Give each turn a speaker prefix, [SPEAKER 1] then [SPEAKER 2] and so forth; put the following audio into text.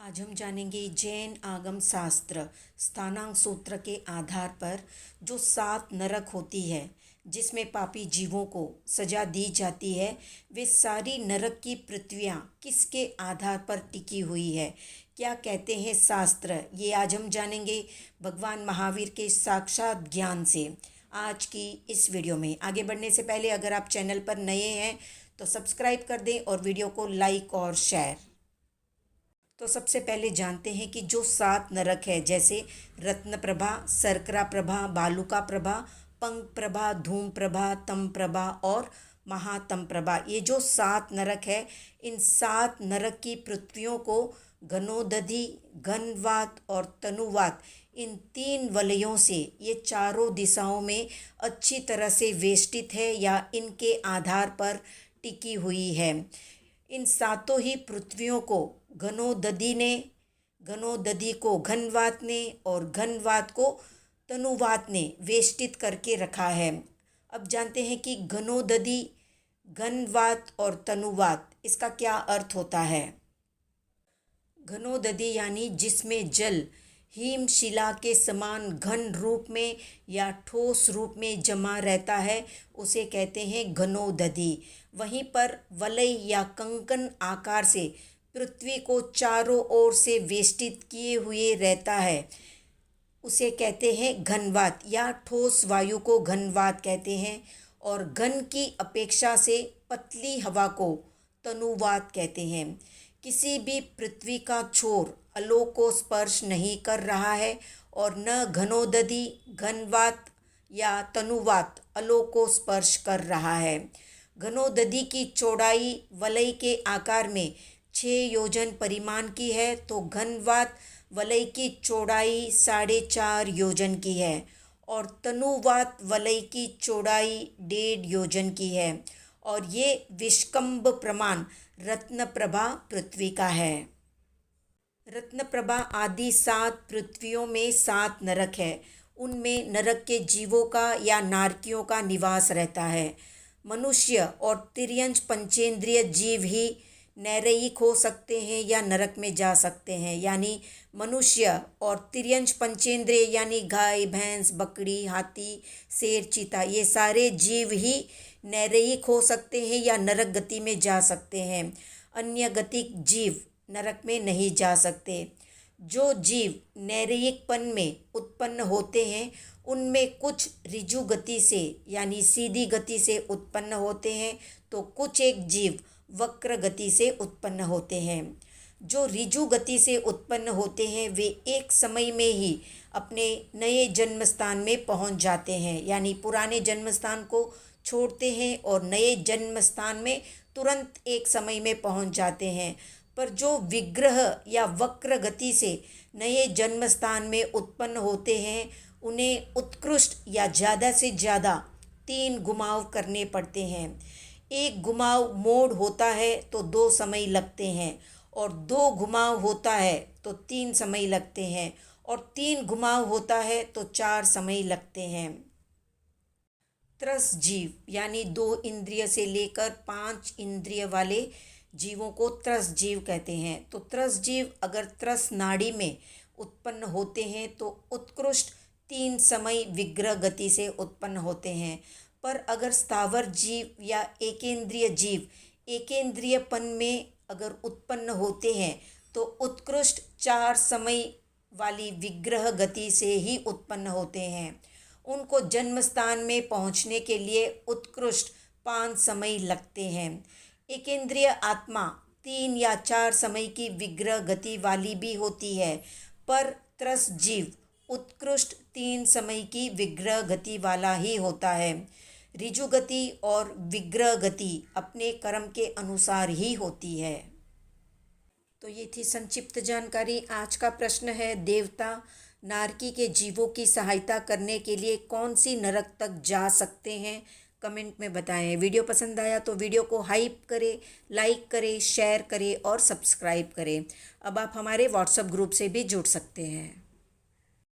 [SPEAKER 1] आज हम जानेंगे जैन आगम शास्त्र स्थानांक सूत्र के आधार पर जो 7 नरक होती है जिसमें पापी जीवों को सजा दी जाती है, वे सारी नरक की पृथ्वियाँ किसके आधार पर टिकी हुई है, क्या कहते हैं शास्त्र, ये आज हम जानेंगे भगवान महावीर के साक्षात ज्ञान से। आज की इस वीडियो में आगे बढ़ने से पहले अगर आप चैनल पर नए हैं तो सब्सक्राइब कर दें और वीडियो को लाइक और शेयर। तो सबसे पहले जानते हैं कि जो 7 नरक है, जैसे रत्न प्रभा, शर्करा प्रभा, बालुका प्रभा, पंख प्रभा, धूम प्रभा, तम प्रभा और महातम प्रभा, ये जो 7 नरक है, इन 7 नरक की पृथ्वियों को घनोदधि, घनवात और तनुवात, इन 3 वलयों से ये चारों दिशाओं में अच्छी तरह से वेष्टित है या इनके आधार पर टिकी हुई है। इन सातों ही पृथ्वियों को घनोदधि को घनवात ने और घनवात को तनुवात ने वेष्टित करके रखा है। अब जानते हैं कि घनोदधि, घनवात और तनुवात, इसका क्या अर्थ होता है। घनोदधि यानी जिसमें जल हिमशिला के समान घन रूप में या ठोस रूप में जमा रहता है, उसे कहते हैं घनोदधि। वहीं पर वलय या कंकन आकार से पृथ्वी को चारों ओर से वेष्टित किए हुए रहता है, उसे कहते हैं घनवात या ठोस वायु को घनवात कहते हैं। और घन की अपेक्षा से पतली हवा को तनुवात कहते हैं। किसी भी पृथ्वी का छोर आलोक को स्पर्श नहीं कर रहा है और न घनोदधि, घनवात या तनुवात आलोक को स्पर्श कर रहा है। घनोदधि की चौड़ाई वलय के आकार में 6 योजन परिमाण की है, तो घनवात वलय की चौड़ाई 4.5 योजन की है और तनुवात वलय की चौड़ाई 1.5 योजन की है। और ये विष्कंभ प्रमाण रत्नप्रभा पृथ्वी का है। रत्नप्रभा आदि 7 पृथ्वियों में 7 नरक है। उनमें नरक के जीवों का या नारकियों का निवास रहता है। मनुष्य और तिर्यंच पंचेंद्रिय जीव ही नैरयिक हो सकते हैं या नरक में जा सकते हैं। यानी मनुष्य और तिर्यंच पंचेंद्रिय यानी गाय, भैंस, बकरी, हाथी, शेर, चीता, ये सारे जीव ही नैरयिक हो सकते हैं या नरक गति में जा सकते हैं। अन्य गतिक जीव नरक में नहीं जा सकते। जो जीव नैरयिकपन में उत्पन्न होते हैं, उनमें कुछ ऋजु गति से यानी सीधी गति से उत्पन्न होते हैं, तो कुछ एक जीव वक्र गति से उत्पन्न होते हैं। जो ऋजु गति से उत्पन्न होते हैं, वे एक समय में ही अपने नए जन्म स्थान में पहुंच जाते हैं, यानी पुराने जन्म स्थान को छोड़ते हैं और नए जन्म स्थान में तुरंत एक समय में पहुंच जाते हैं। पर जो विग्रह या वक्र गति से नए जन्म स्थान में उत्पन्न होते हैं, उन्हें उत्कृष्ट या ज़्यादा से ज़्यादा 3 घुमाव करने पड़ते हैं। एक घुमाव मोड़ होता है तो 2 समय लगते हैं, और 2 घुमाव होता है तो 3 समय लगते हैं, और 3 घुमाव होता है तो 4 समय लगते हैं। त्रस जीव यानी 2 इंद्रिय से लेकर 5 इंद्रिय वाले जीवों को त्रस जीव कहते हैं। तो त्रस जीव अगर त्रस नाड़ी में उत्पन्न होते हैं तो उत्कृष्ट 3 समय विग्रह गति से उत्पन्न होते हैं। पर अगर स्थावर जीव या एकेंद्रिय जीव एकेंद्रियपन में अगर उत्पन्न होते हैं, तो उत्कृष्ट 4 समय वाली विग्रह गति से ही उत्पन्न होते हैं। उनको जन्म स्थान में पहुंचने के लिए उत्कृष्ट 5 समय लगते हैं। एकेंद्रिय आत्मा 3 या 4 समय की विग्रह गति वाली भी होती है, पर त्रस जीव उत्कृष्ट 3 समय की विग्रह गति वाला ही होता है। ऋजु गति और विग्रह गति अपने कर्म के अनुसार ही होती है। तो ये थी संक्षिप्त जानकारी। आज का प्रश्न है, देवता नारकी के जीवों की सहायता करने के लिए कौन सी नरक तक जा सकते हैं, कमेंट में बताएं। वीडियो पसंद आया तो वीडियो को हाइप करें, लाइक करें, शेयर करें और सब्सक्राइब करें। अब आप हमारे व्हाट्सएप ग्रुप से भी जुड़ सकते हैं।